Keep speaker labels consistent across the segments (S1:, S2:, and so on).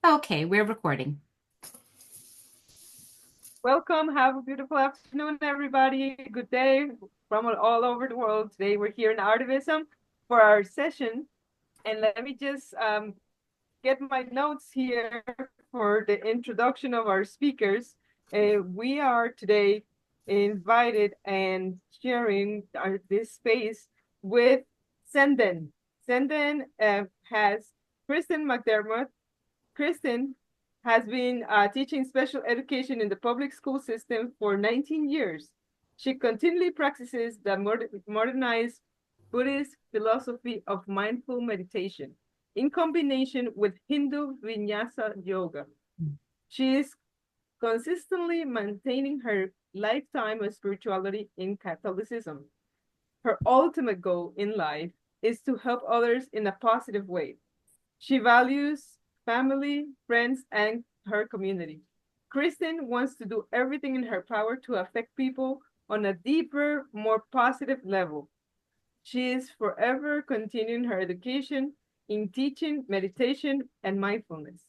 S1: Okay, we're recording.
S2: Welcome. Have a beautiful afternoon, everybody. Good day from all over the world. Today we're here in ARTIVISM for our session. And let me just get my notes here for the introduction of our speakers. We are today invited and sharing this space with Senden. Senden has Kristen McDermott. Kristen has been teaching special education in the public school system for 19 years. She continually practices the modernized Buddhist philosophy of mindful meditation in combination with Hindu vinyasa yoga. She is consistently maintaining her lifetime of spirituality in Catholicism. Her ultimate goal in life is to help others in a positive way. She values family, friends, and her community. Kristen wants to do everything in her power to affect people on a deeper, more positive level. She is forever continuing her education in teaching, meditation, and mindfulness.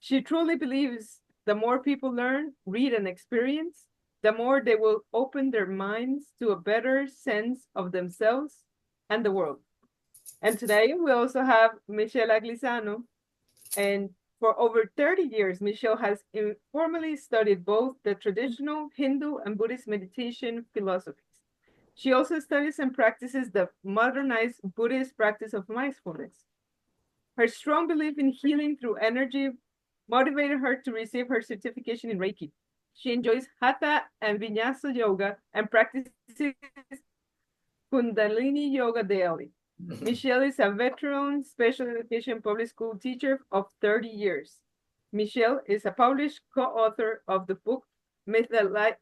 S2: She truly believes the more people learn, read, and experience, the more they will open their minds to a better sense of themselves and the world. And today we also have Michelle Anglisano. And for over 30 years, Michelle has informally studied both the traditional Hindu and Buddhist meditation philosophies. She also studies and practices the modernized Buddhist practice of mindfulness. Her strong belief in healing through energy motivated her to receive her certification in Reiki. She enjoys Hatha and Vinyasa yoga and practices Kundalini yoga daily. Michelle is a veteran special education public school teacher of 30 years. Michelle is a published co-author of the book Methylation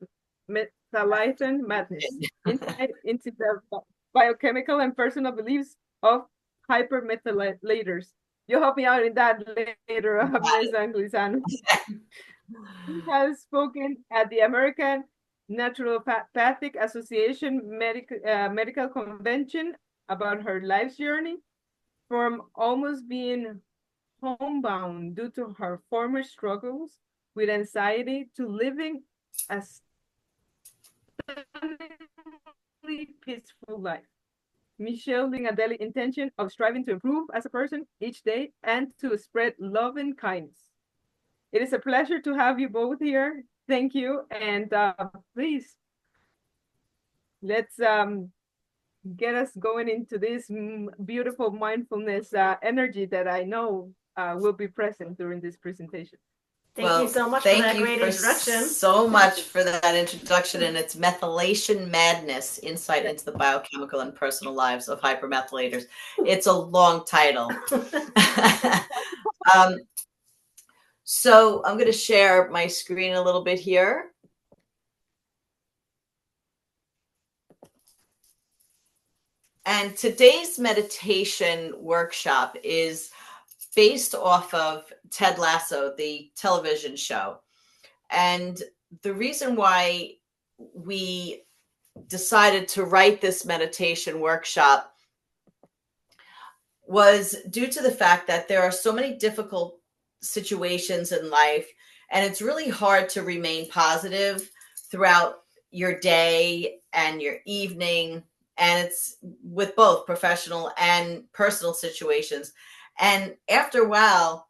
S2: Madness, Insight into the Biochemical and Personal Beliefs of Hypermethylators. You help me out in that later, Ms. Anglisano. He has spoken at the American Naturopathic Association Medical Convention about her life's journey from almost being homebound due to her former struggles with anxiety to living a stunningly peaceful life. Michelle living a daily intention of striving to improve as a person each day and to spread love and kindness. It is a pleasure to have you both here. Thank you. And please, let's get us going into this beautiful mindfulness energy that I know will be present during this presentation.
S3: Thank you so much for that great introduction.
S4: So much for that introduction, and it's Methylation Madness, Insight into the Biochemical and Personal Lives of Hypermethylators. It's a long title. So I'm going to share my screen a little bit here. And today's meditation workshop is based off of Ted Lasso, the television show. And the reason why we decided to write this meditation workshop was due to the fact that there are so many difficult situations in life, and it's really hard to remain positive throughout your day and your evening. And it's with both professional and personal situations. And after a while,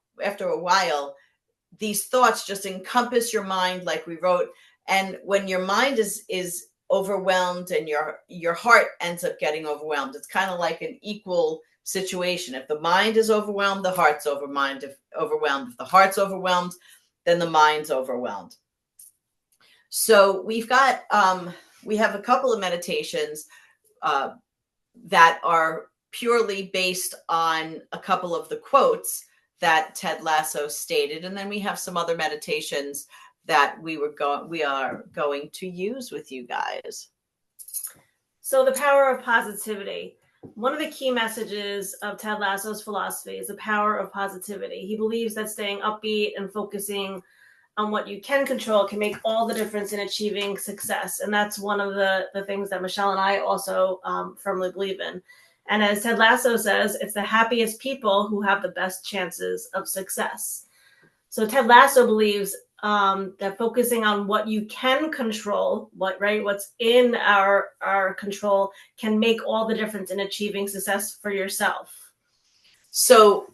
S4: these thoughts just encompass your mind, like we wrote. And when your mind is overwhelmed and your heart ends up getting overwhelmed, it's kind of like an equal situation. If the mind is overwhelmed, the heart's overwhelmed. If the heart's overwhelmed, then the mind's overwhelmed. So we have a couple of meditations that are purely based on a couple of the quotes that Ted Lasso stated. And then we have some other meditations that we are going to use with you guys.
S3: So the power of positivity. One of the key messages of Ted Lasso's philosophy is the power of positivity. He believes that staying upbeat and focusing on what you can control can make all the difference in achieving success. And that's one of the things that Michelle and I also firmly believe in. And as Ted Lasso says, it's the happiest people who have the best chances of success. So Ted Lasso believes that focusing on what you can control, what's in our control, can make all the difference in achieving success for yourself.
S4: So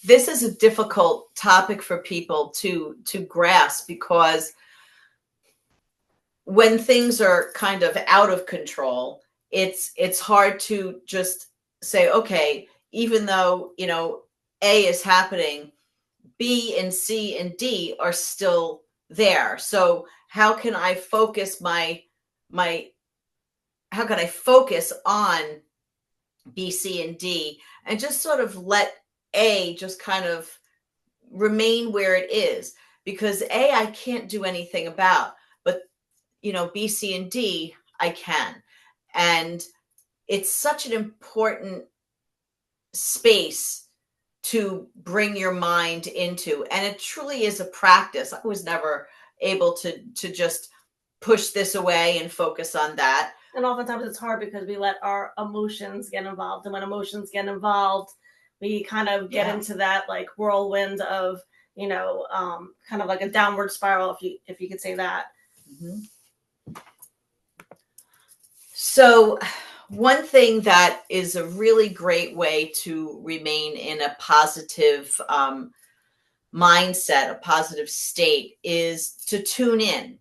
S4: this is a difficult topic for people to grasp, because when things are kind of out of control, it's hard to just say, okay, even though, you know, A is happening, B and C and D are still there. So how can I focus how can I focus on B, C, and D, and just sort of let A just kind of remain where it is? Because A, I can't do anything about, but, you know, B, C, and D, I can. And it's such an important space to bring your mind into. And it truly is a practice. I was never able to just push this away and focus on that.
S3: And oftentimes it's hard because we let our emotions get involved. And when emotions get involved, we kind of get into that like whirlwind of, you know, kind of like a downward spiral, if you could say that.
S4: Mm-hmm. So one thing that is a really great way to remain in a positive mindset, a positive state, is to tune in.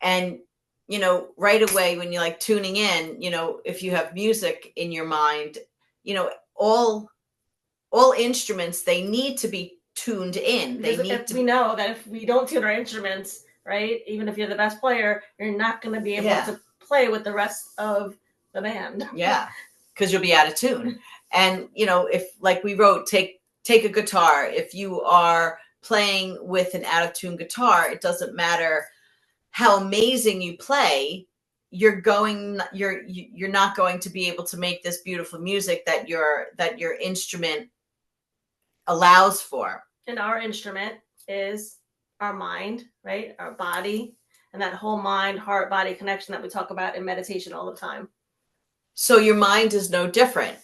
S4: And, you know, right away when you're like tuning in, you know, if you have music in your mind, you know, all instruments, they need to be tuned in.
S3: We know that if we don't tune our instruments, right, even if you're the best player, you're not going to be able to play with the rest of the band.
S4: Yeah, because you'll be out of tune. And, you know, if, like we wrote, take a guitar. If you are playing with an out of tune guitar, it doesn't matter how amazing you play, you're not going to be able to make this beautiful music that your instrument allows for.
S3: And our instrument is our mind, right? Our body, and that whole mind, heart, body connection that we talk about in meditation all the time.
S4: So your mind is no different.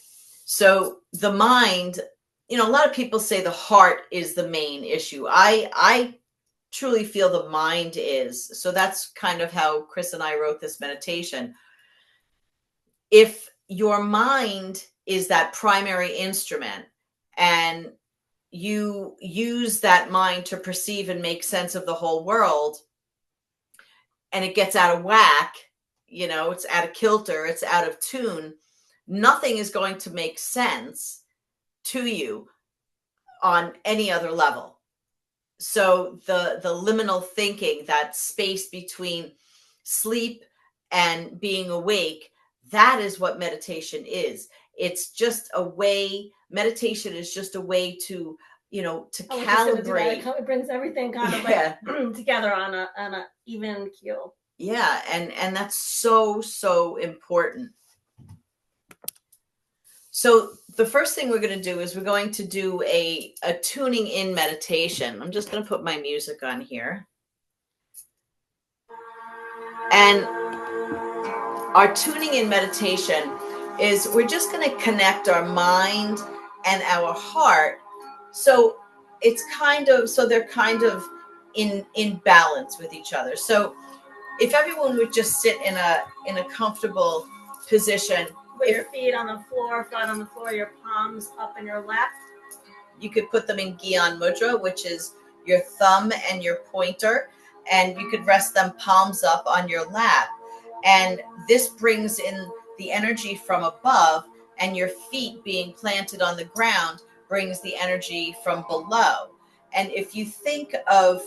S4: So the mind, you know, a lot of people say the heart is the main issue. I truly feel the mind is. So that's kind of how Chris and I wrote this meditation. If your mind is that primary instrument and you use that mind to perceive and make sense of the whole world, and it gets out of whack, you know, it's out of kilter, it's out of tune, nothing is going to make sense to you on any other level. So the liminal thinking, that space between sleep and being awake, that is what meditation is. It's just a way, meditation is just a way to, you know, to calibrate.
S3: It brings everything kind of like together on a even keel.
S4: Yeah, and that's so important. So the first thing we're going to do is we're going to do a tuning in meditation. I'm just going to put my music on here. And our tuning in meditation is we're just going to connect our mind and our heart. So it's they're kind of in balance with each other. So if everyone would just sit in a comfortable position,
S3: put your feet on the floor, flat on the floor, your palms up in your lap.
S4: You could put them in Gyan Mudra, which is your thumb and your pointer, and you could rest them palms up on your lap. And this brings in the energy from above, and your feet being planted on the ground brings the energy from below. And if you think of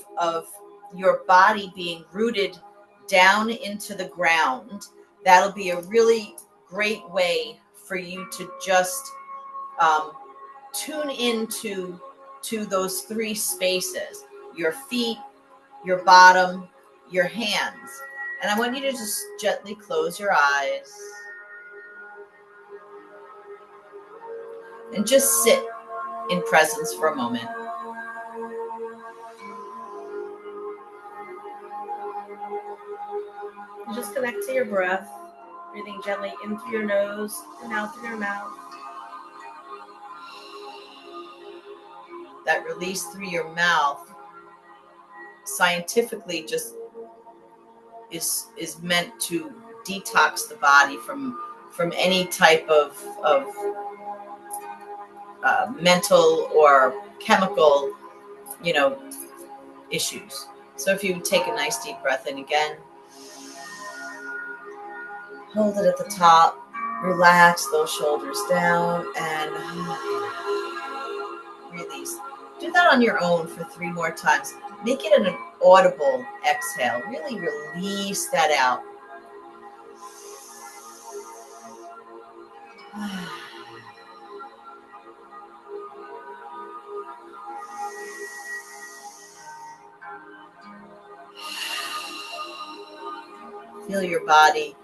S4: your body being rooted down into the ground, that'll be a really great way for you to just tune into those three spaces: your feet, your bottom, your hands. And I want you to just gently close your eyes and just sit in presence for a moment.
S3: Just connect to your breath, breathing gently in through your nose and out through your mouth.
S4: That release through your mouth scientifically just is meant to detox the body from any type of mental or chemical, issues. So if you take a nice deep breath in again, hold it at the top, relax those shoulders down, and release. Do that on your own for 3 more times. Make it an audible exhale. Really release that out. Feel your body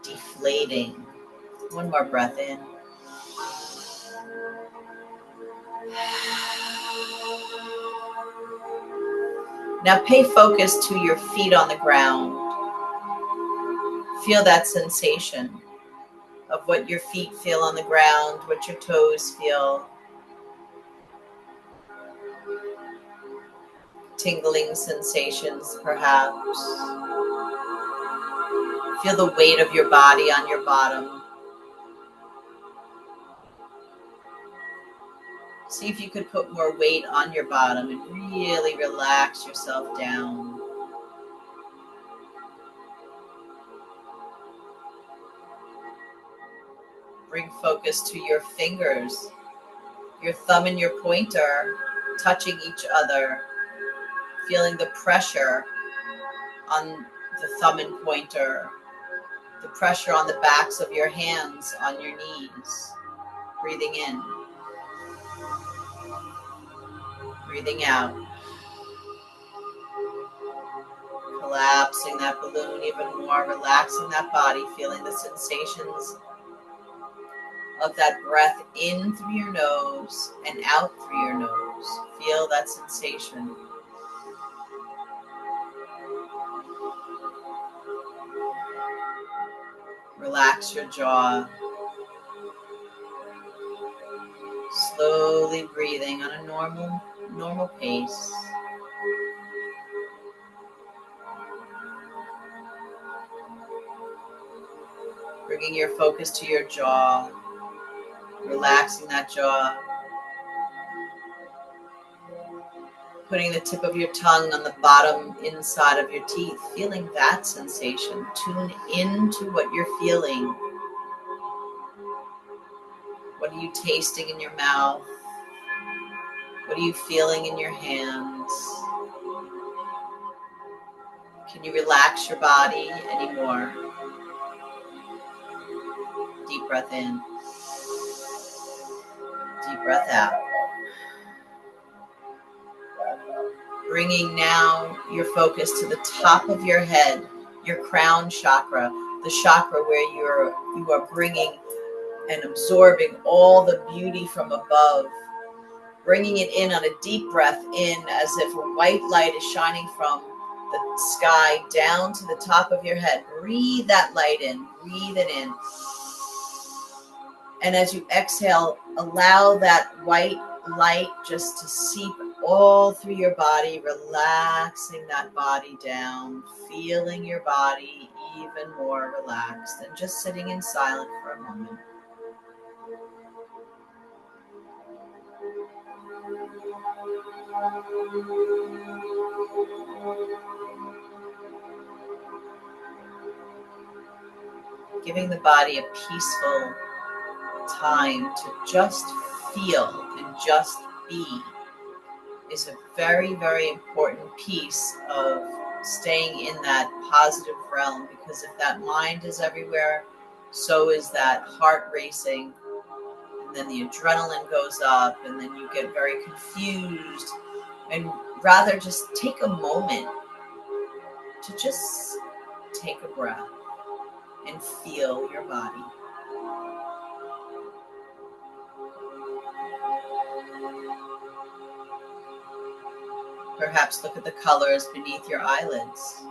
S4: deflating. 1 more breath in. Now pay focus to your feet on the ground. Feel that sensation of what your feet feel on the ground, what your toes feel. Tingling sensations, perhaps. Feel the weight of your body on your bottom. See if you could put more weight on your bottom and really relax yourself down. Bring focus to your fingers, your thumb and your pointer touching each other, feeling the pressure on the thumb and pointer, the pressure on the backs of your hands on your knees. Breathing in, breathing out. Collapsing that balloon even more, relaxing that body, feeling the sensations of that breath in through your nose and out through your nose. Feel that sensation. Relax your jaw. Slowly breathing on a normal pace. Bringing your focus to your jaw, relaxing that jaw. Putting the tip of your tongue on the bottom inside of your teeth, feeling that sensation. Tune into what you're feeling. What are you tasting in your mouth? What are you feeling in your hands? Can you relax your body anymore? Deep breath in. Deep breath out. Bringing now your focus to the top of your head, your crown chakra, the chakra where you are bringing and absorbing all the beauty from above. Bringing it in on a deep breath in as if a white light is shining from the sky down to the top of your head. Breathe that light in. Breathe it in. And as you exhale, allow that white light just to seep all through your body, relaxing that body down, feeling your body even more relaxed, and just sitting in silence for a moment. Giving the body a peaceful time to just feel and just be is a very, very important piece of staying in that positive realm, because if that mind is everywhere, so is that heart racing, and then the adrenaline goes up, and then you get very confused. And rather just take a moment to just take a breath and feel your body. Perhaps look at the colors beneath your eyelids.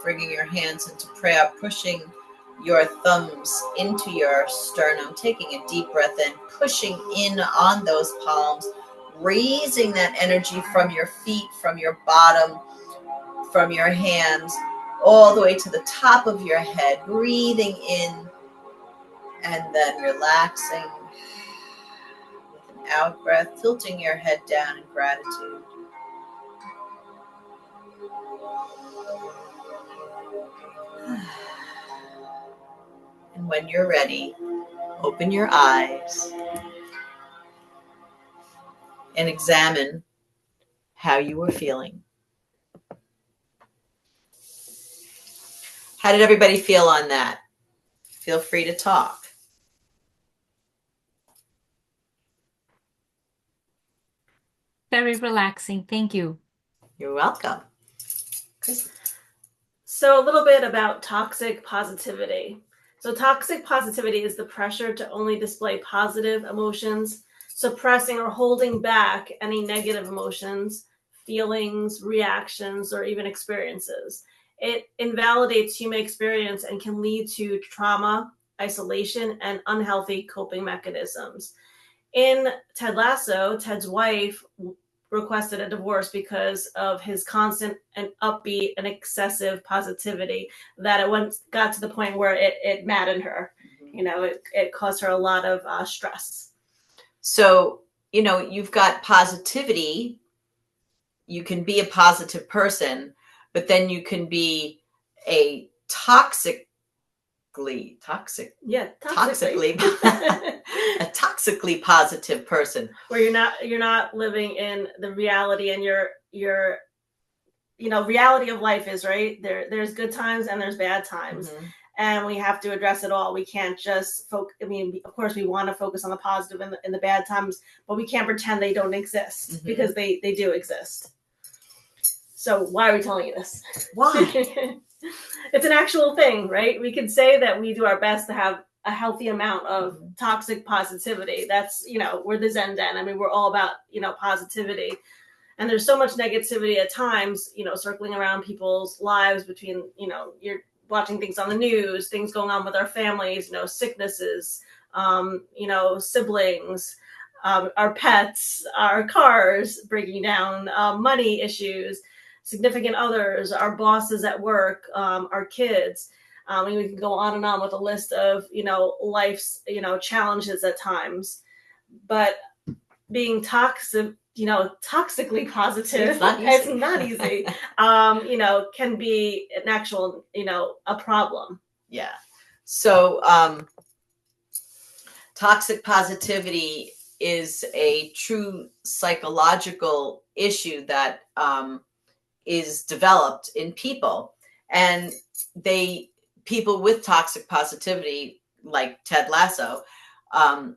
S4: bringing your hands into prayer, pushing your thumbs into your sternum, taking a deep breath in, pushing in on those palms, raising that energy from your feet, from your bottom, from your hands, all the way to the top of your head, breathing in and then relaxing with an out breath, tilting your head down in gratitude. And when you're ready, open your eyes and examine how you were feeling. How did everybody feel on that? Feel free to talk.
S1: Very relaxing. Thank you.
S4: You're welcome. Chris?
S3: So a little bit about toxic positivity. So toxic positivity is the pressure to only display positive emotions, suppressing or holding back any negative emotions, feelings, reactions, or even experiences. It invalidates human experience and can lead to trauma, isolation, and unhealthy coping mechanisms. In Ted Lasso, Ted's wife requested a divorce because of his constant and upbeat and excessive positivity, that it got to the point where it maddened her. You know, it caused her a lot of stress.
S4: So, you know, you've got positivity. You can be a positive person, but then you can be a toxically a toxically positive person,
S3: where you're not living in the reality, and your reality of life is right there's good times and there's bad times. Mm-hmm. And we have to address it all. We can't just focus. I mean, of course, we want to focus on the positive and the bad times, but we can't pretend they don't exist. Mm-hmm. Because they do exist. So why are we telling you this?
S4: Why?
S3: It's an actual thing, right? We can say that we do our best to have a healthy amount of toxic positivity. That's, we're the Zen Den. I mean, we're all about, positivity. And there's so much negativity at times, circling around people's lives between, you're watching things on the news, things going on with our families, sicknesses, siblings, our pets, our cars breaking down, money issues, significant others, our bosses at work, our kids. We can go on and on with a list of, life's, challenges at times. But being toxically positive, it's not easy, can be an actual, a problem.
S4: Yeah. So toxic positivity is a true psychological issue that is developed in people. And people with toxic positivity, like Ted Lasso,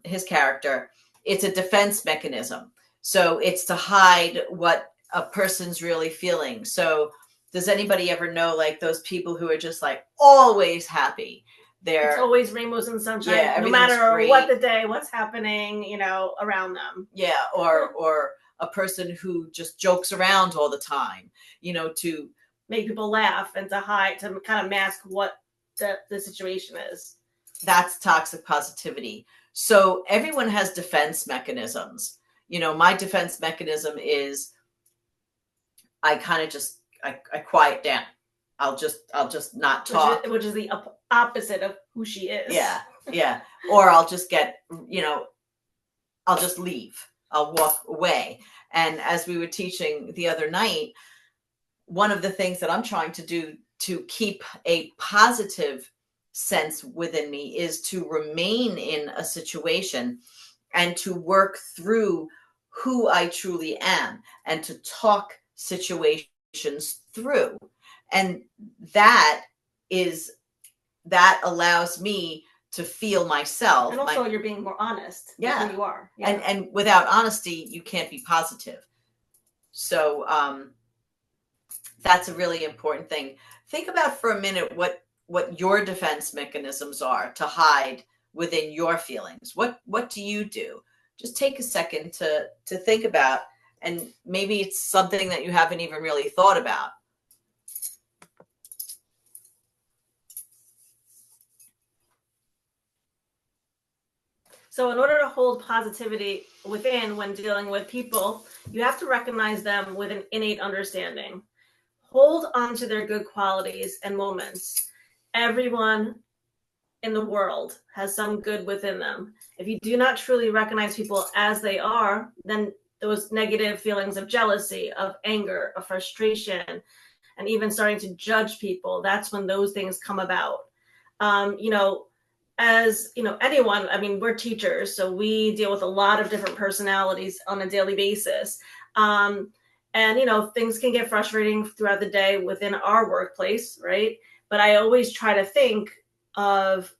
S4: his character, it's a defense mechanism. So it's to hide what a person's really feeling. So does anybody ever know, like, those people who are just like always happy?
S3: It's always rainbows and sunshine,
S4: yeah,
S3: no matter great. What the day, what's happening, around them.
S4: Yeah, or a person who just jokes around all the time, to
S3: make people laugh and to hide, to kind of mask what the situation is.
S4: That's toxic positivity. So everyone has defense mechanisms. My defense mechanism is I kind of just I quiet down. I'll just not talk.
S3: Which is the opposite of who she is.
S4: Yeah, yeah. Or I'll just get, I'll just leave. I'll walk away. And as we were teaching the other night, one of the things that I'm trying to do to keep a positive sense within me is to remain in a situation and to work through who I truly am and to talk situations through. And that allows me to feel myself.
S3: And also you're being more honest.
S4: Yeah.
S3: Who you are. Yeah.
S4: And without honesty, you can't be positive. So that's a really important thing. Think about for a minute what your defense mechanisms are to hide within your feelings. What do you do? Just take a second to think about, and maybe it's something that you haven't even really thought about.
S3: So in order to hold positivity within when dealing with people, you have to recognize them with an innate understanding. Hold on to their good qualities and moments. Everyone in the world has some good within them. If you do not truly recognize people as they are, then those negative feelings of jealousy, of anger, of frustration, and even starting to judge people, that's when those things come about. As anyone, I mean, we're teachers, so we deal with a lot of different personalities on a daily basis. And things can get frustrating throughout the day within our workplace, right? But I always try to think of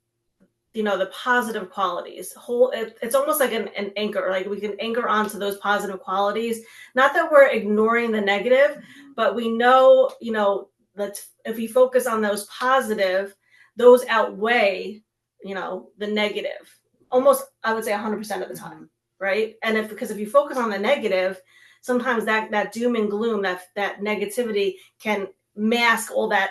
S3: the positive qualities. It's almost like an anchor. Like we can anchor onto those positive qualities. Not that we're ignoring the negative, but we know that if we focus on those positive, those outweigh the negative. Almost, I would say 100% of the time, right? And because if you focus on the negative, sometimes that doom and gloom, that negativity can mask all that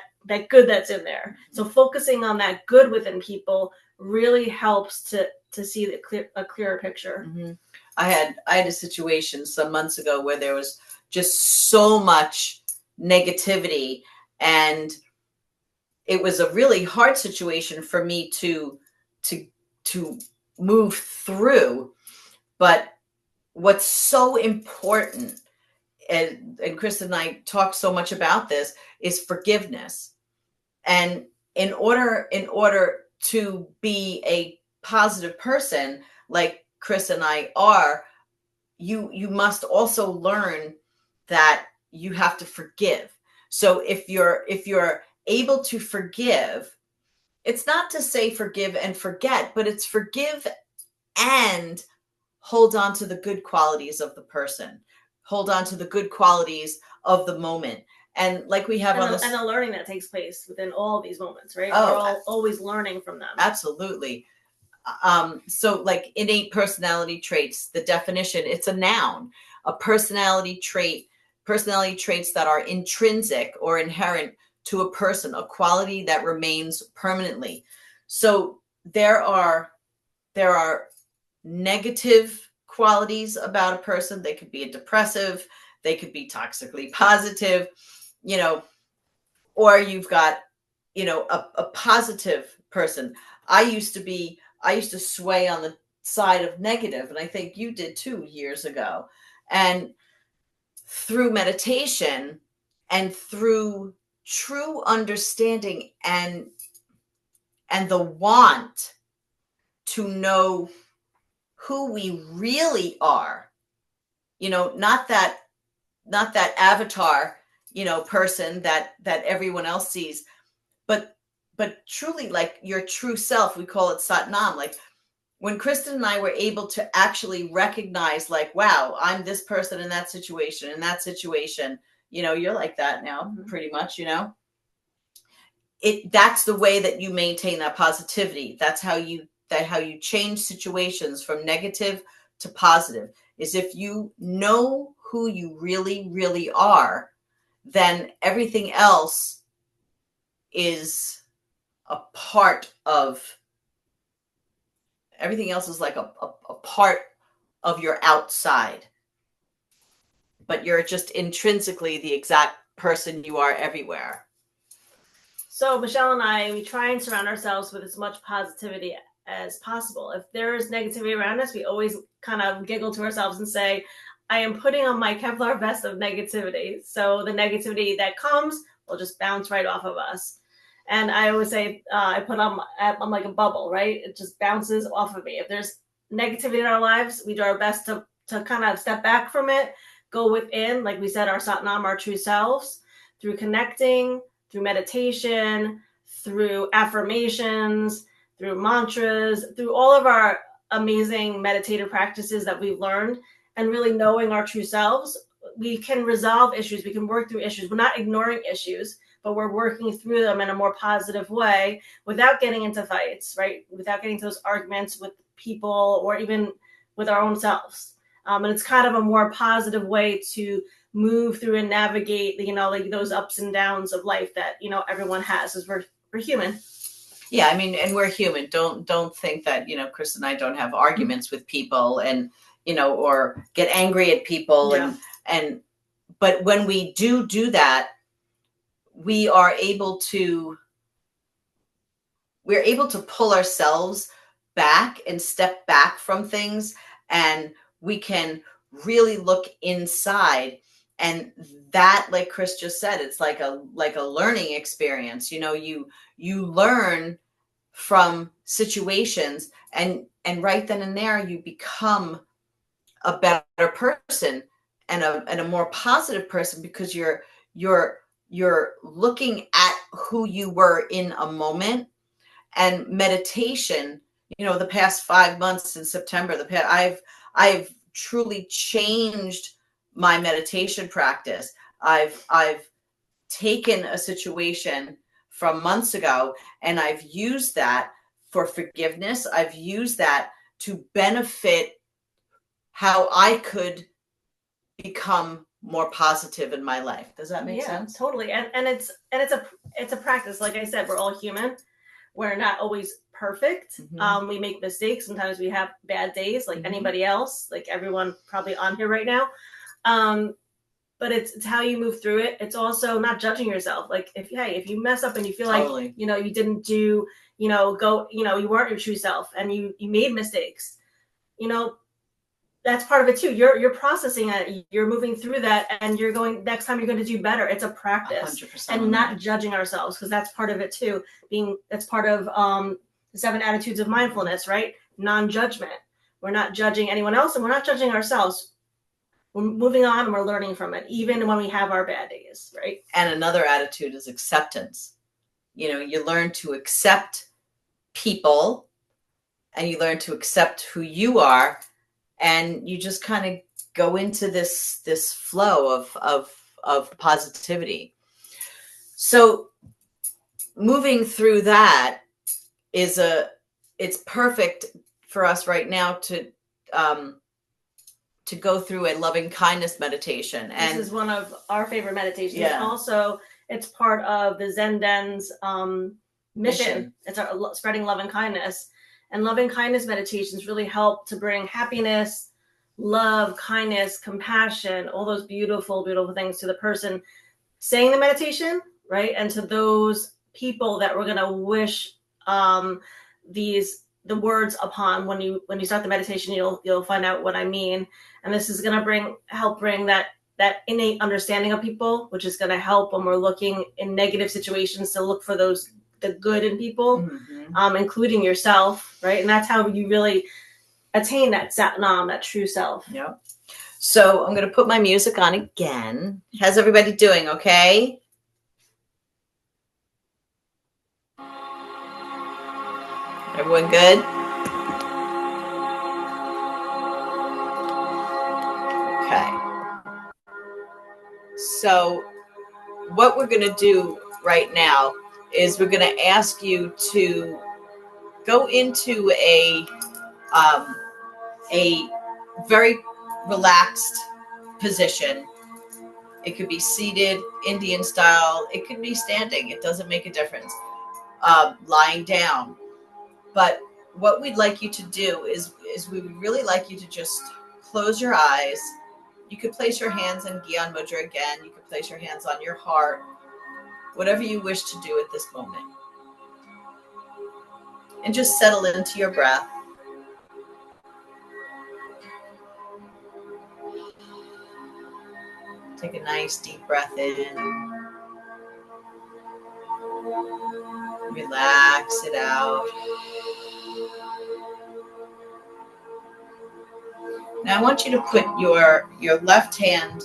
S3: good that's in there. So focusing on that good within people really helps to see a clearer picture.
S4: Mm-hmm. I had a situation some months ago where there was just so much negativity, and it was a really hard situation for me to move through. But what's so important, and Kristen and I talk so much about this, is forgiveness. And in order to be a positive person like Chris and I are, you must also learn that you have to forgive. So if you're able to forgive, it's not to say forgive and forget, but it's forgive and hold on to the good qualities of the person, hold on to the good qualities of the moment. And like we have
S3: and the learning that takes place within all these moments, right? We're all always learning from them.
S4: Absolutely. So like innate personality traits, the definition, it's a noun. A personality traits that are intrinsic or inherent to a person, a quality that remains permanently. So there are negative qualities about a person. They could be a depressive, they could be toxically positive, or you've got, a positive person. I used to sway on the side of negative, and I think you did too years ago. And through meditation and through true understanding and the want to know who we really are, not that avatar, person that everyone else sees, but truly like your true self. We call it Satnam. Like when Kristen and I were able to actually recognize, like, wow, I'm this person in that situation, you're like that now, pretty much, that's the way that you maintain that positivity. That's how you change situations from negative to positive, is if you know who you really, really are, then everything else is a part of, everything else is like a part of your outside, but you're just intrinsically the exact person you are everywhere.
S3: So Michelle and I, we try and surround ourselves with as much positivity as possible. If there is negativity around us, we always kind of giggle to ourselves and say, I am putting on my Kevlar vest of negativity. So the negativity that comes will just bounce right off of us. And I always say, I put on, I'm like a bubble, right? It just bounces off of me. If there's negativity in our lives, we do our best to kind of step back from it, go within, like we said, our Satnam, our true selves, through connecting, through meditation, through affirmations, through mantras, through all of our amazing meditative practices that we've learned, and really knowing our true selves. We can resolve issues. We can work through issues. We're not ignoring issues, but we're working through them in a more positive way without getting into fights, right? Without getting into those arguments with people or even with our own selves. And it's kind of a more positive way to move through and navigate, like those ups and downs of life that, everyone has, as we're human.
S4: Yeah, I mean, and we're human. Don't think that, Chris and I don't have arguments with people and, or get angry at people
S3: Yeah.
S4: and but when we do that, we are able to we're able to pull ourselves back and step back from things, and we can really look inside. And that, like Chris just said, it's like a learning experience. You learn from situations, and right then and there you become a better person and a more positive person, because you're looking at who you were in a moment. And meditation, the past 5 months in September, I've truly changed my meditation practice. I've taken a situation from months ago, and I've used that for forgiveness. I've used that to benefit how I could become more positive in my life. Does that make sense?
S3: Totally. And it's a practice. Like I said, we're all human. We're not always perfect.
S4: Mhm.
S3: We make mistakes. Sometimes we have bad days, like anybody else, like everyone probably on here right now. But it's how you move through it. It's also not judging yourself. Like if you mess up and you feel
S4: Totally.
S3: like, you didn't do, you weren't your true self and you made mistakes, that's part of it too. You're processing it. You're moving through that, and you're going. Next time, you're going to do better. It's a practice,
S4: 100%.
S3: and not judging ourselves, because that's part of it too. That's part of the 7 attitudes of mindfulness, right? Non-judgment. We're not judging anyone else, and we're not judging ourselves. We're moving on, and we're learning from it, even when we have our bad days, right?
S4: And another attitude is acceptance. You learn to accept people, and you learn to accept who you are. And you just kind of go into this flow of positivity. So moving through that it's perfect for us right now to go through a loving kindness meditation. And
S3: this is one of our favorite meditations.
S4: Yeah.
S3: Also, it's part of the Zen Den's mission. It's our spreading love and kindness. And loving kindness meditations really help to bring happiness, love, kindness, compassion, all those beautiful, beautiful things to the person saying the meditation, right? And to those people that we're going to wish the words upon. When you start the meditation, you'll find out what I mean. And this is going to help bring that innate understanding of people, which is going to help when we're looking in negative situations to look for the good in people, including yourself, right? And that's how you really attain that Sat Nam, that true self.
S4: Yep. So I'm going to put my music on again. How's everybody doing? Okay. Everyone good? Okay. So what we're going to do right now is we're going to ask you to go into a very relaxed position. It could be seated, Indian style. It could be standing. It doesn't make a difference. Lying down. But what we'd like you to do is we would really like you to just close your eyes. You could place your hands in Gyan Mudra again. You could place your hands on your heart. Whatever you wish to do at this moment. And just settle into your breath. Take a nice deep breath in. Relax it out. Now I want you to put your left hand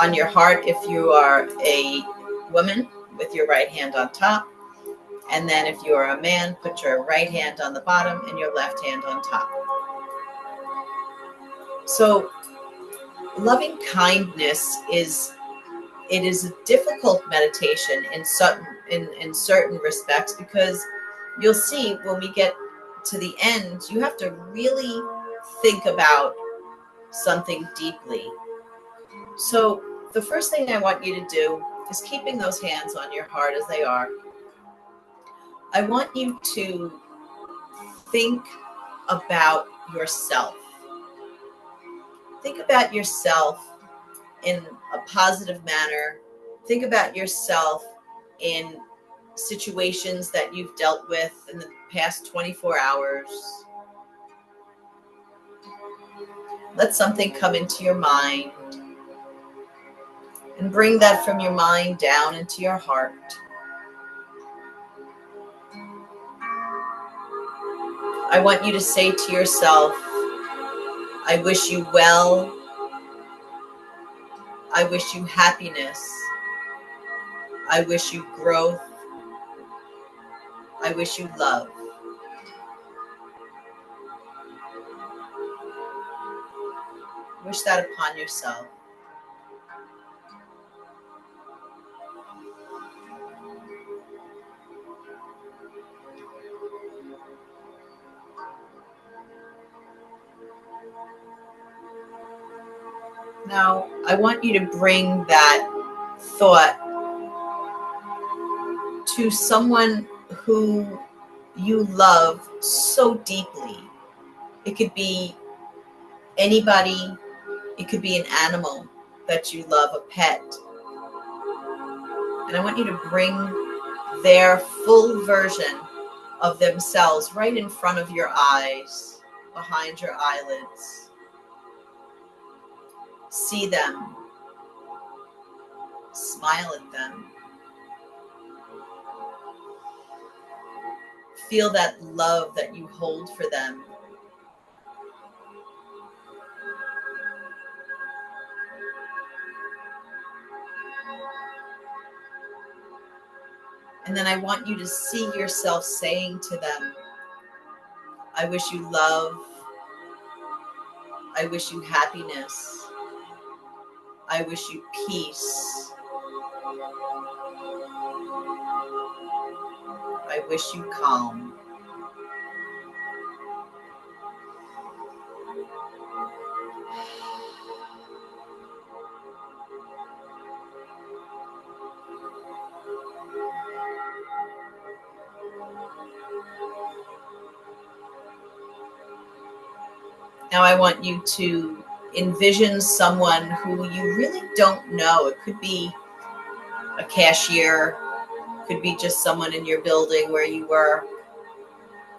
S4: on your heart if you are a woman, with your right hand on top. And then if you are a man, put your right hand on the bottom and your left hand on top. So loving kindness is a difficult meditation in certain respects, because you'll see when we get to the end, you have to really think about something deeply. So the first thing I want you to do is keeping those hands on your heart as they are. I want you to think about yourself. Think about yourself in a positive manner. Think about yourself in situations that you've dealt with in the past 24 hours. Let something come into your mind and bring that from your mind down into your heart. I want you to say to yourself, I wish you well. I wish you happiness. I wish you growth. I wish you love. Wish that upon yourself. Now, I want you to bring that thought to someone who you love so deeply. It could be anybody. It could be an animal that you love, a pet. And I want you to bring their full version of themselves right in front of your eyes, behind your eyelids. See them. Smile at them. Feel that love that you hold for them. And then I want you to see yourself saying to them, I wish you love. I wish you happiness. I wish you peace. I wish you calm. Now I want you to envision someone who you really don't know. It could be a cashier, could be just someone in your building where you work,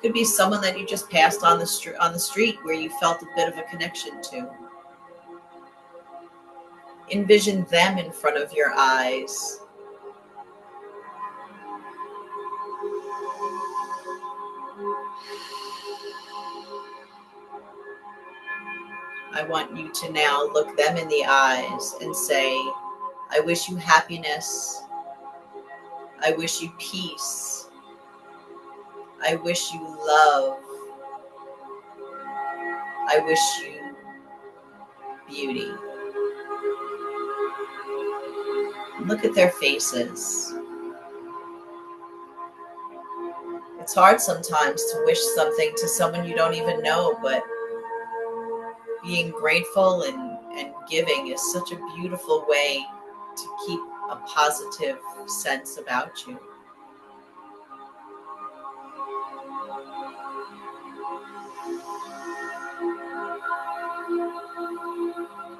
S4: could be someone that you just passed on the street where you felt a bit of a connection to. Envision them in front of your eyes. I want you to now look them in the eyes and say, I wish you happiness. I wish you peace. I wish you love. I wish you beauty. Look at their faces. It's hard sometimes to wish something to someone you don't even know, but being grateful and giving is such a beautiful way to keep a positive sense about you.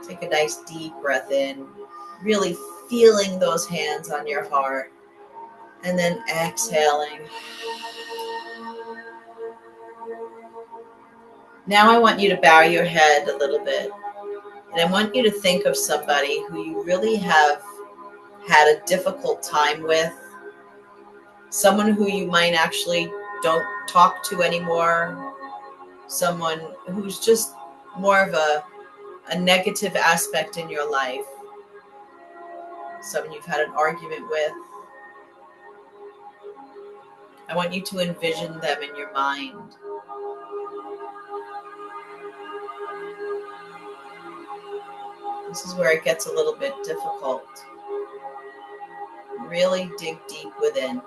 S4: Take a nice deep breath in, really feeling those hands on your heart, and then exhaling. Now I want you to bow your head a little bit, and I want you to think of somebody who you really have had a difficult time with, someone who you might actually don't talk to anymore, someone who's just more of a negative aspect in your life, someone you've had an argument with. I want you to envision them in your mind. This is where it gets a little bit difficult. Really dig deep within.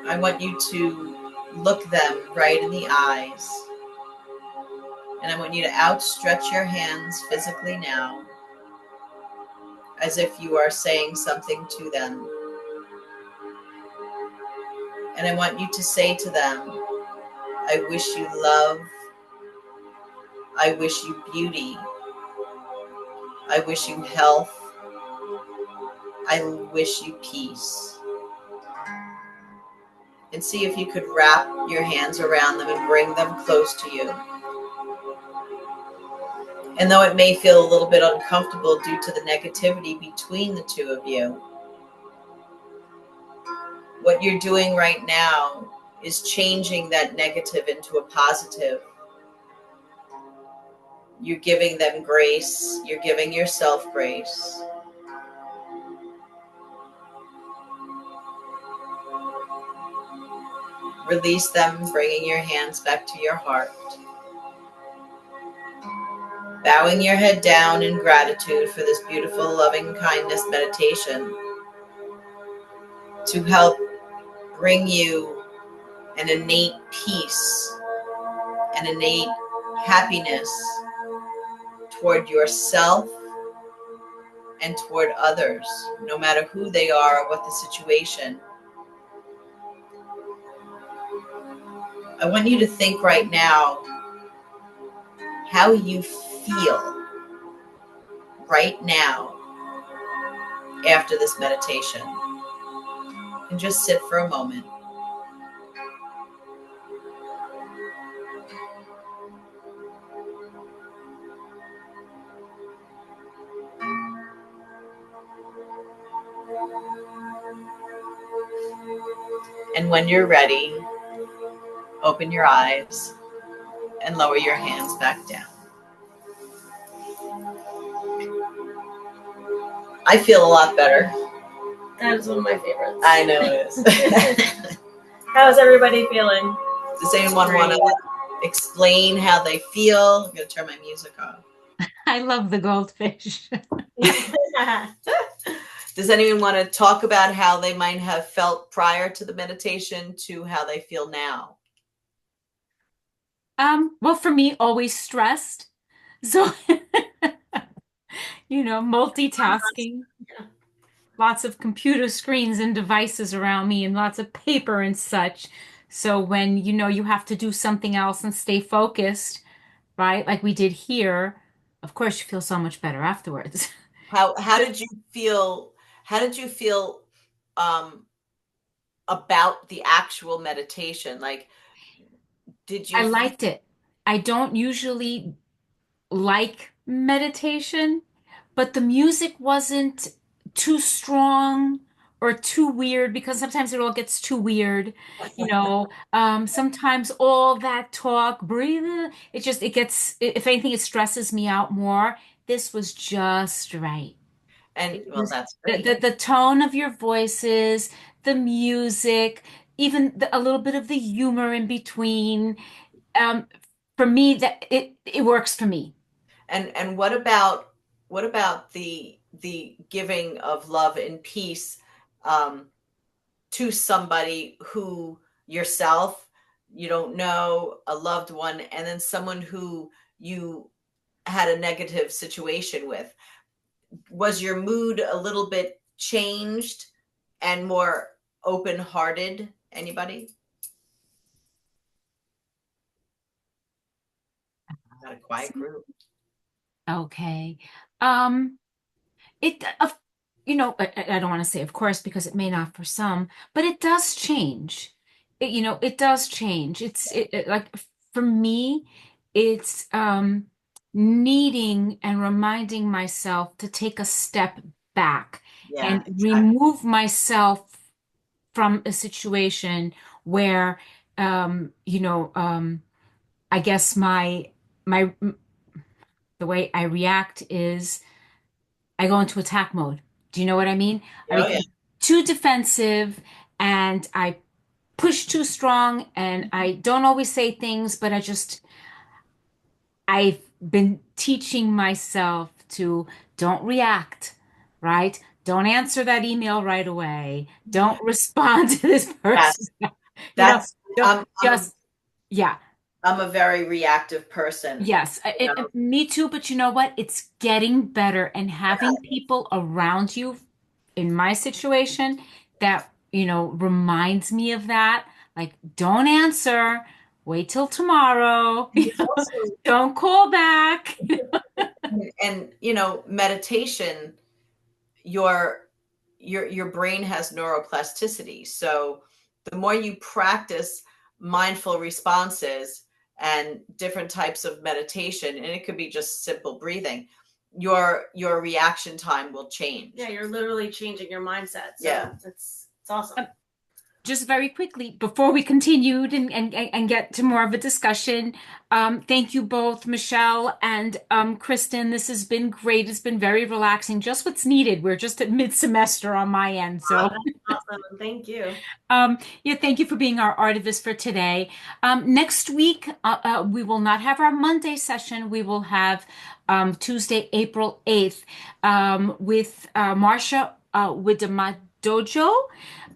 S4: I want you to look them right in the eyes. And I want you to outstretch your hands physically now. as if you are saying something to them. And I want you to say to them, I wish you love. I wish you beauty. I wish you health. I wish you peace. And see if you could wrap your hands around them and bring them close to you. And though it may feel a little bit uncomfortable due to the negativity between the two of you, what you're doing right now is changing that negative into a positive. You're giving them grace. You're giving yourself grace. Release them, bringing your hands back to your heart. Bowing your head down in gratitude for this beautiful loving kindness meditation to help bring you an innate peace, an innate happiness toward yourself and toward others, no matter who they are or what the situation. I want you to think right now how you feel right now after this meditation. And just sit for a moment. And when you're ready, open your eyes and lower your hands back down. I feel a lot better.
S3: That is one of my favorites.
S4: I know it is.
S3: How's everybody feeling?
S4: Does anyone want to explain how they feel? I'm going to turn my music off.
S1: I love the goldfish.
S4: Does anyone want to talk about how they might have felt prior to the meditation to how they feel now?
S1: Well, for me, always stressed. So, multitasking. Lots of computer screens and devices around me and lots of paper and such. So when you have to do something else and stay focused, right? Like we did here, of course you feel so much better afterwards.
S4: How did you feel? How did you feel about the actual meditation? Like, did you?
S1: I liked it. I don't usually like meditation, but the music wasn't too strong or too weird because sometimes it all gets too weird. Sometimes all that talk, breathe, it gets, if anything, it stresses me out more. This was just right.
S4: And well, that's great.
S1: The tone of your voices, the music, even a little bit of the humor in between. For me, that it works for me.
S4: And what about the giving of love and peace to somebody who yourself you don't know, a loved one, and then someone who you had a negative situation with? Was your mood a little bit changed and more open-hearted? Anybody? Not a quiet group.
S1: Okay. It, I don't want to say of course because it may not for some, but it does change. It does change. Like for me, it's needing and reminding myself to take a step back
S4: Yeah,
S1: and
S4: exactly.
S1: remove myself from a situation where, I guess my the way I react is I go into attack mode. Do you know what I mean? I
S4: Oh,
S1: become
S4: yeah.
S1: too defensive and I push too strong and I don't always say things, but I've been teaching myself to don't react, right? Don't answer that email right away. Don't respond to this person.
S4: That's
S1: Don't
S4: yeah. I'm a very reactive person.
S1: Yes,
S4: You know,
S1: me too, but you know what? It's getting better, and having people around you in my situation that, reminds me of that. Like, don't answer, wait till tomorrow,
S4: and it's also
S1: don't call back.
S4: and you know, meditation, your your brain has neuroplasticity. So the more you practice mindful responses and different types of meditation, and it could be just simple breathing, your reaction time will change.
S3: Yeah, you're literally changing your mindset. So
S4: Yeah.
S3: it's awesome.
S1: Just very quickly, before we continued and get to more of a discussion, thank you both, Michelle and Kristen. This has been great. It's been very relaxing, just what's needed. We're just at mid-semester on my end.
S3: Oh,
S1: So,
S3: that's awesome. Thank you.
S1: yeah, thank you for being our artivist for today. Next week, we will not have our Monday session. We will have Tuesday, April 8th, with Marsha Dojo,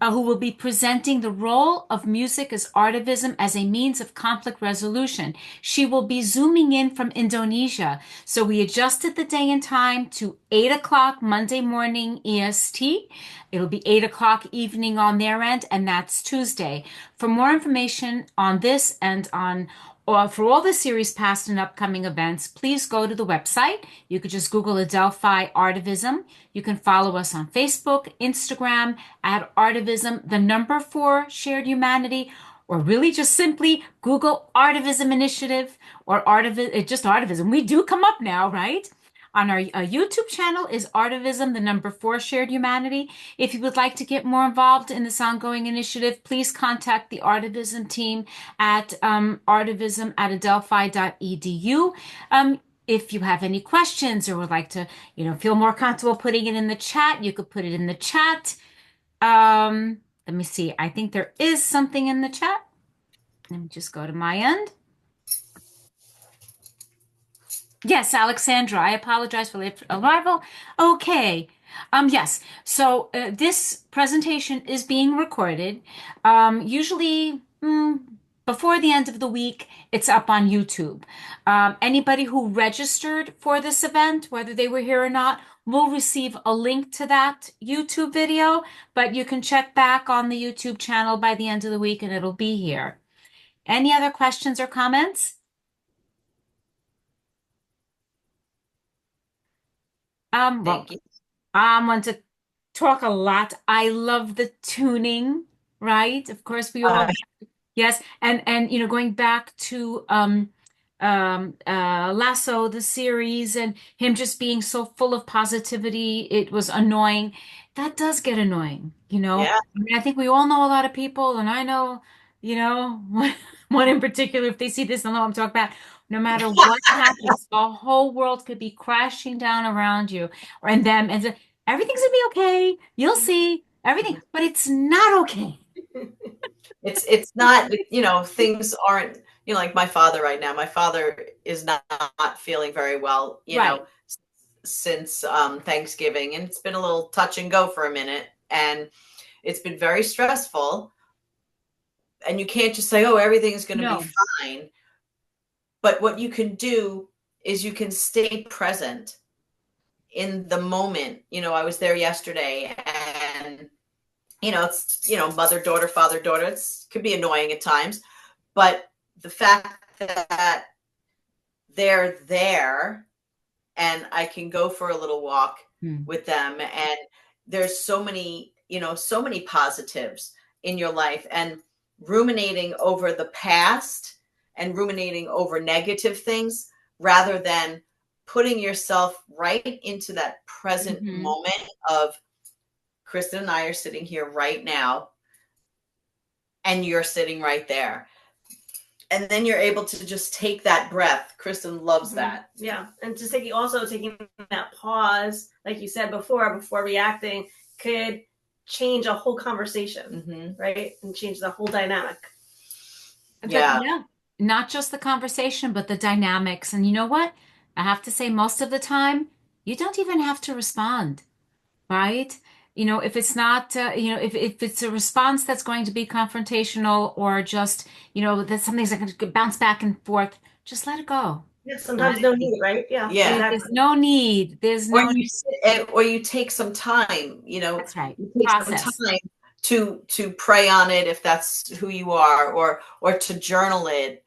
S1: who will be presenting the role of music as artivism as a means of conflict resolution. She will be zooming in from Indonesia. So we adjusted the day and time to 8 o'clock Monday morning EST. It'll be 8 o'clock evening on their end, and that's Tuesday. For more information on this and on for all the series past and upcoming events, please go to the website. You could just Google Adelphi Artivism. You can follow us on Facebook, Instagram at Artivism, the number 4 Shared Humanity, or really just simply Google Artivism Initiative or just Artivism. We do come up now, right? On our YouTube channel is Artivism, the number 4 Shared Humanity. If you would like to get more involved in this ongoing initiative, please contact the Artivism team at artivism@adelphi.edu. If you have any questions or would like to, feel more comfortable putting it in the chat, you could put it in the chat. Let me see. I think there is something in the chat. Let me just go to my end. Yes, Alexandra, I apologize for late arrival. Okay. Yes. So this presentation is being recorded. Usually before the end of the week, it's up on YouTube. Anybody who registered for this event, whether they were here or not, will receive a link to that YouTube video, but you can check back on the YouTube channel by the end of the week and it'll be here. Any other questions or comments? Well,
S4: Thank you.
S1: I want to talk a lot. I love the tuning, right? Of course, we all, yes. And going back to Lasso, the series, and him just being so full of positivity, it was annoying. That does get annoying.
S4: Yeah.
S1: I mean, I think we all know a lot of people, and I know, one in particular, if they see this, they'll know what I'm talking about. No matter what happens, the whole world could be crashing down around you or and them, and so, everything's gonna be okay. You'll see everything, but it's not okay.
S4: It's not, things aren't, like my father right now. My father is not feeling very well,
S1: Right.
S4: since Thanksgiving, and it's been a little touch and go for a minute, and it's been very stressful. And you can't just say, "Oh, everything's going to be
S1: No.
S4: fine." But what you can do is you can stay present in the moment. I was there yesterday, and it's mother, daughter, father, daughter. It could be annoying at times, but the fact that they're there and I can go for a little walk with them, and there's so many positives in your life, and ruminating over the past and ruminating over negative things rather than putting yourself right into that present moment of Kristen and I are sitting here right now and you're sitting right there. And then you're able to just take that breath. Kristen loves that.
S3: Yeah. And just taking that pause, like you said before reacting, could change a whole conversation, right? And change the whole dynamic.
S1: Yeah. Not just the conversation, but the dynamics. And you know what? I have to say, most of the time, you don't even have to respond, right? if it's not, if it's a response that's going to be confrontational or just, that something's going to bounce back and forth, just let it go.
S3: Yeah, sometimes no need, right? Yeah,
S4: Yeah.
S1: There's
S3: exactly.
S1: no need. There's
S4: Or
S1: no
S4: you
S1: need.
S4: sit, or you take some time,
S1: That's right.
S4: you take some
S1: Process.
S4: time to pray on it if that's who you are, or to journal it,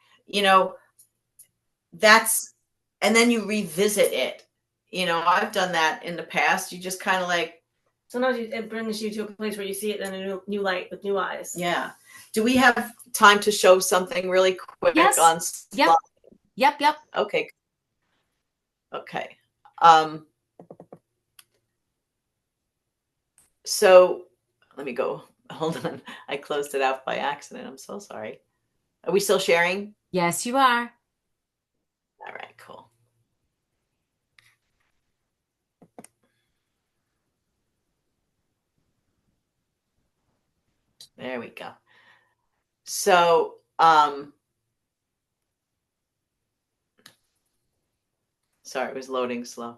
S4: that's, and then you revisit it. I've done that in the past. You just kind of like,
S3: Sometimes it brings you to a place where you see it in a new light with new eyes.
S4: yeah. Do we have time to show something really quick
S1: Yes.
S4: on
S1: Yep. Yep.
S4: Okay. So let me go. Hold on. I closed it out by accident. I'm so sorry. Are we still sharing?
S1: Yes, you are.
S4: All right, cool. There we go. So, sorry, it was loading slow.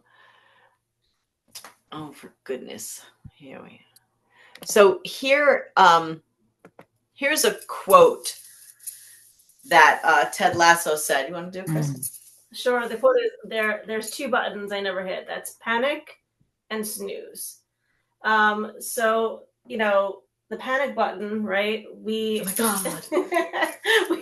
S4: Oh, for goodness. Here we go. So here's a quote that Ted Lasso said. You want to do it, Chris?
S3: Sure. The quote is there's two buttons I never hit. That's panic and snooze. So, the panic button, right?
S4: Oh my God.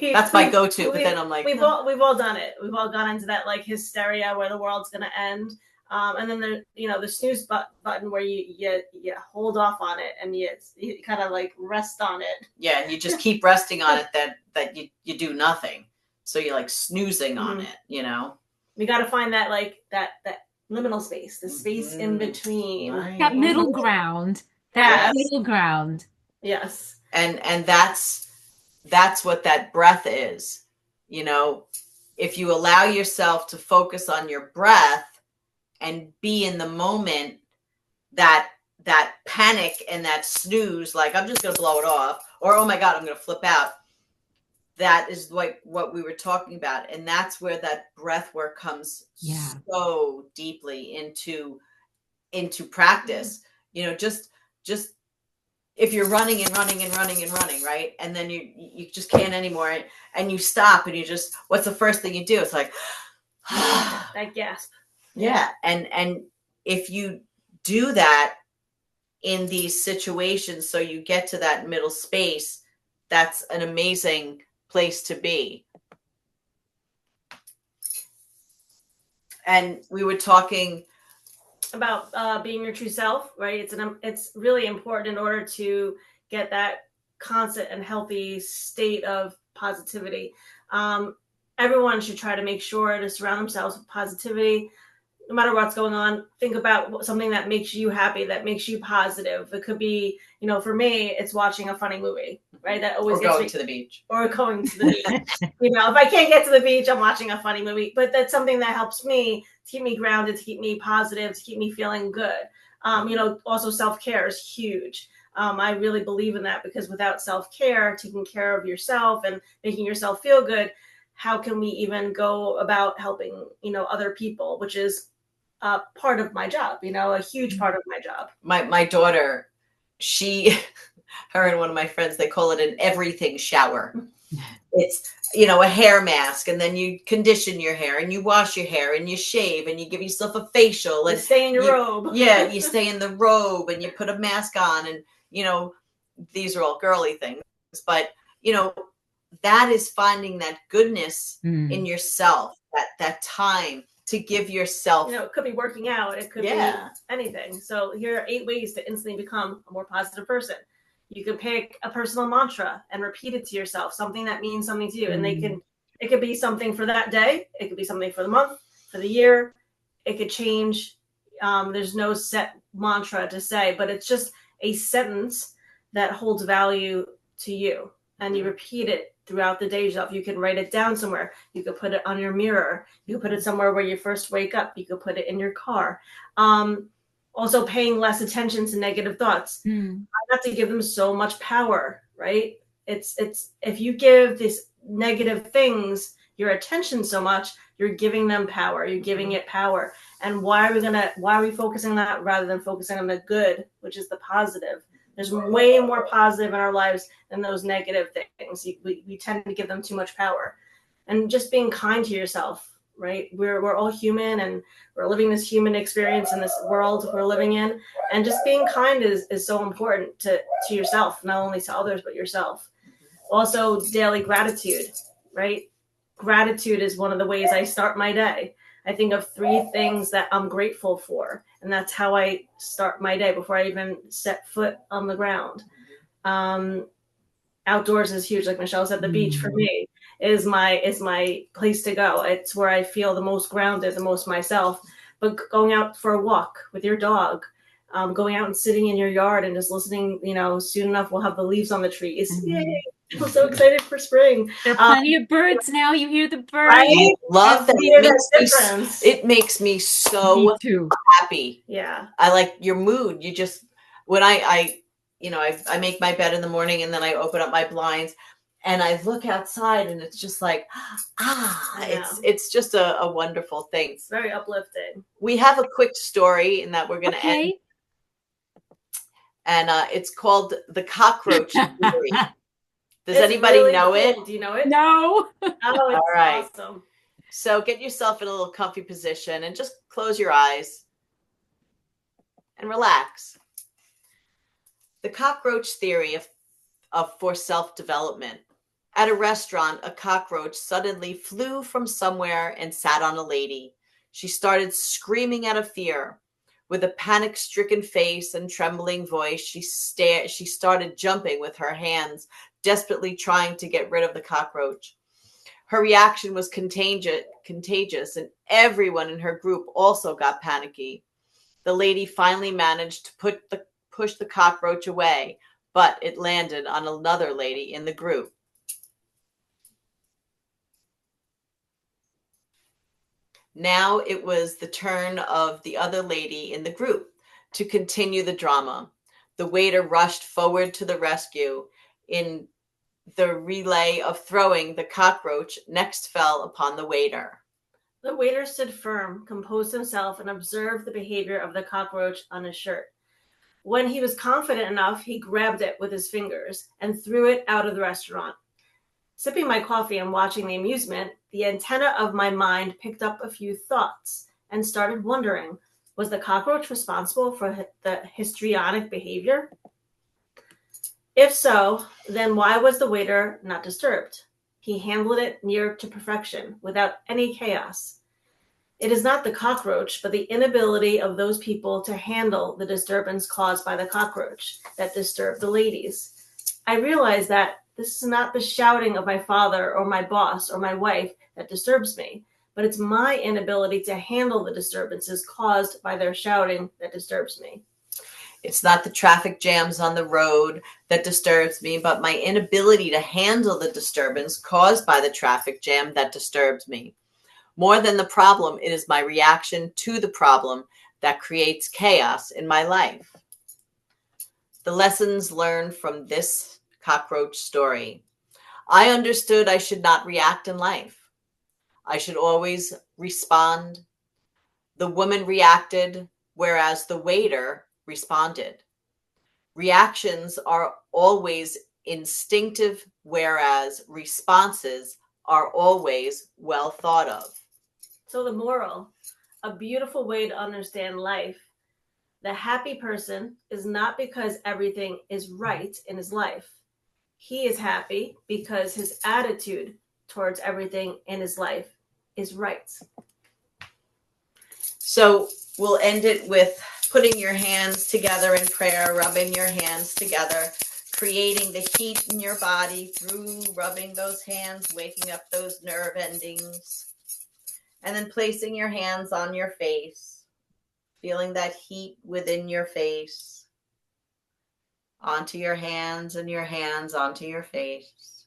S3: That's
S4: my go-to, but then I'm like,
S3: we've all done it. We've all gone into that like hysteria where the world's gonna end. And then the snooze button where you hold off on it and you kind of like rest on it.
S4: Yeah, and you just keep resting on it that you do nothing. So you're like snoozing on it,
S3: We got to find that like that liminal space, the space in between.
S4: Right.
S1: That middle ground.
S3: Yes.
S1: Middle ground.
S3: Yes.
S4: And that's what that breath is. If you allow yourself to focus on your breath and be in the moment, that panic and that snooze, like I'm just going to blow it off, or oh my God, I'm going to flip out. That is like what we were talking about. And that's where that breath work comes so deeply into practice. Just if you're running and running and running and running, right? And then you just can't anymore, and you stop, and you just, what's the first thing you do? It's like,
S3: that gasp.
S4: Yeah. And if you do that in these situations, so you get to that middle space, that's an amazing place to be. And we were talking
S3: about being your true self, right? It's really important in order to get that constant and healthy state of positivity. Everyone should try to make sure to surround themselves with positivity. No matter what's going on, think about something that makes you happy, that makes you positive. It could be, for me, it's watching a funny movie, right? That always
S4: gets going to the beach.
S3: Or going to the beach. If I can't get to the beach, I'm watching a funny movie. But that's something that helps me to keep me grounded, to keep me positive, to keep me feeling good. Also self-care is huge. I really believe in that, because without self-care, taking care of yourself and making yourself feel good, how can we even go about helping, other people, which is part of my job, a huge part of my job.
S4: My daughter, her and one of my friends, they call it an everything shower. It's, a hair mask, and then you condition your hair, and you wash your hair, and you shave, and you give yourself a facial, and
S3: you stay in your robe.
S4: Yeah, you stay in the robe, and you put a mask on, and these are all girly things, but that is finding that goodness in yourself, that time to give yourself.
S3: It could be working out. It could be anything. So here are 8 ways to instantly become a more positive person. You can pick a personal mantra and repeat it to yourself, something that means something to you. And it could be something for that day. It could be something for the month, for the year. It could change. There's no set mantra to say, but it's just a sentence that holds value to you. And you repeat it throughout the day yourself. You can write it down somewhere. You could put it on your mirror. You could put it somewhere where you first wake up. You could put it in your car. Also paying less attention to negative thoughts. I have to give them so much power, right? It's if you give these negative things your attention so much, You're giving them power. You're giving it power. And why are we focusing on that rather than focusing on the good, which is the positive? There's way more positive in our lives than those negative things. We tend to give them too much power. And just being kind to yourself, right? We're all human, and we're living this human experience in this world we're living in. And just being kind is so important to yourself, not only to others, but yourself. Also, daily gratitude, right? Gratitude is one of the ways I start my day. I think of 3 things that I'm grateful for, and that's how I start my day before I even set foot on the ground. Outdoors is huge. Like Michelle said, the beach for me is my place to go. It's where I feel the most grounded, the most myself. But going out for a walk with your dog, going out and sitting in your yard and just listening, soon enough we'll have the leaves on the trees. Yay! I'm so excited for spring.
S1: There are plenty of birds now. You hear the birds.
S4: I love that. It makes me
S1: Me
S4: so
S1: too.
S4: happy.
S3: Yeah.
S4: I like your mood. You just, when I make my bed in the morning, and then I open up my blinds and I look outside, and it's just like, it's just a wonderful thing.
S3: It's very uplifting.
S4: We have a quick story in that we're going to end. And it's called The Cockroach Theory. Does anybody
S3: really
S4: know
S3: cool.
S4: it?
S3: Do you know it?
S1: No.
S3: Oh, it's
S4: All right.
S3: awesome.
S4: So get yourself in a little comfy position and just close your eyes and relax. The cockroach theory for self-development. At a restaurant, a cockroach suddenly flew from somewhere and sat on a lady. She started screaming out of fear. With a panic-stricken face and trembling voice, she started jumping with her hands, desperately trying to get rid of the cockroach. Her reaction was contagious, and everyone in her group also got panicky. The lady finally managed to push the cockroach away, but it landed on another lady in the group. Now it was the turn of the other lady in the group to continue the drama. The waiter rushed forward to the rescue. In the relay of throwing, the cockroach next fell upon the waiter.
S3: The waiter stood firm, composed himself, and observed the behavior of the cockroach on his shirt. When he was confident enough, he grabbed it with his fingers and threw it out of the restaurant. Sipping my coffee and watching the amusement, the antenna of my mind picked up a few thoughts and started wondering, was the cockroach responsible for the histrionic behavior? If so, then why was the waiter not disturbed? He handled it near to perfection, without any chaos. It is not the cockroach, but the inability of those people to handle the disturbance caused by the cockroach that disturbed the ladies. I realized that this is not the shouting of my father or my boss or my wife that disturbs me, but it's my inability to handle the disturbances caused by their shouting that disturbs me.
S4: It's not the traffic jams on the road that disturbs me, but my inability to handle the disturbance caused by the traffic jam that disturbs me. More than the problem, it is my reaction to the problem that creates chaos in my life. The lessons learned from this cockroach story. I understood I should not react in life. I should always respond. The woman reacted, whereas the waiter responded. Reactions are always instinctive, whereas responses are always well thought of.
S3: So the moral, a beautiful way to understand life. The happy person is not because everything is right in his life. He is happy because his attitude towards everything in his life is right.
S4: So we'll end it with putting your hands together in prayer, rubbing your hands together, creating the heat in your body through rubbing those hands, waking up those nerve endings, and then placing your hands on your face, feeling that heat within your face, onto your hands and your hands onto your face.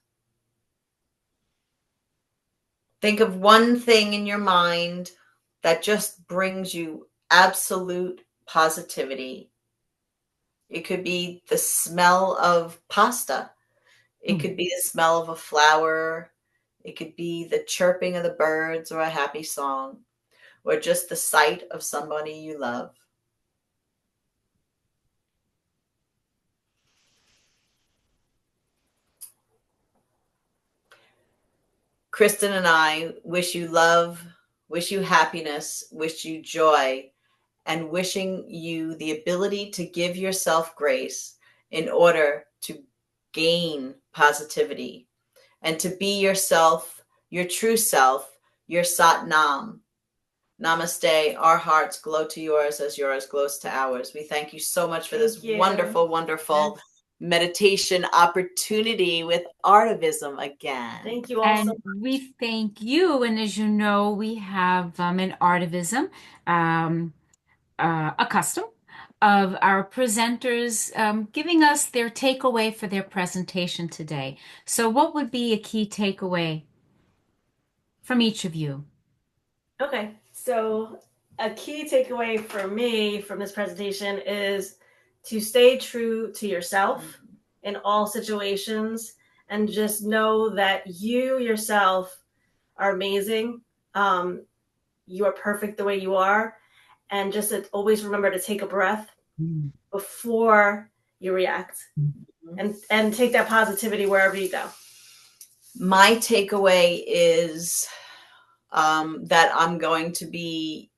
S4: Think of one thing in your mind that just brings you absolute positivity. It could be the smell of pasta. It could be the smell of a flower. It could be the chirping of the birds or a happy song, or just the sight of somebody you love. Kristen and I wish you love, wish you happiness, wish you joy, and wishing you the ability to give yourself grace in order to gain positivity and to be yourself, your true self, your Sat Nam. Namaste. Our hearts glow to yours as yours glows to ours. We thank you so much for this wonderful, wonderful meditation opportunity with ARTIVISM again.
S3: Thank you all
S1: And
S3: so
S1: we thank you. And as you know, we have in ARTIVISM a custom of our presenters giving us their takeaway for their presentation today. So, what would be a key takeaway from each of you?
S3: Okay, so a key takeaway for me from this presentation is to stay true to yourself in all situations and just know that you yourself are amazing. You are perfect the way you are. And just to always remember to take a breath before you react and take that positivity wherever you go.
S4: My takeaway is that I'm going to be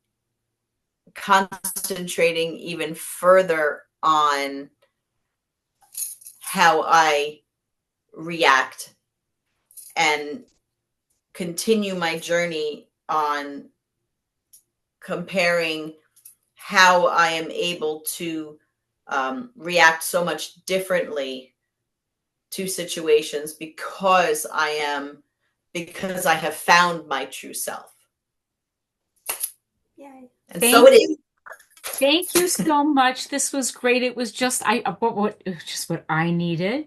S4: concentrating even further on how I react and continue my journey on comparing how I am able to react so much differently to situations because I have found my true self.
S3: Yay.
S4: And so it is.
S1: Thank you so much. This was great. It was just just what I needed.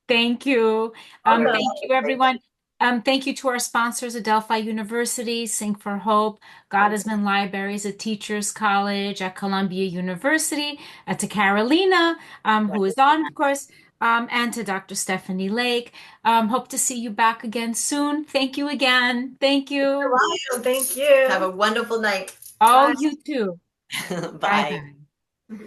S1: Thank you. Thank you, everyone. Thank you to our sponsors, Adelphi University, Sing for Hope, Gottesman Libraries, a Teachers College at Columbia University, to Carolina, who is on, of course, and to Dr. Stephanie Lake. Hope to see you back again soon. Thank you again. Thank you.
S3: You're welcome. Thank you.
S4: Have a wonderful night.
S1: Oh,
S3: Bye.
S1: you too.
S4: Bye.
S1: Bye-bye.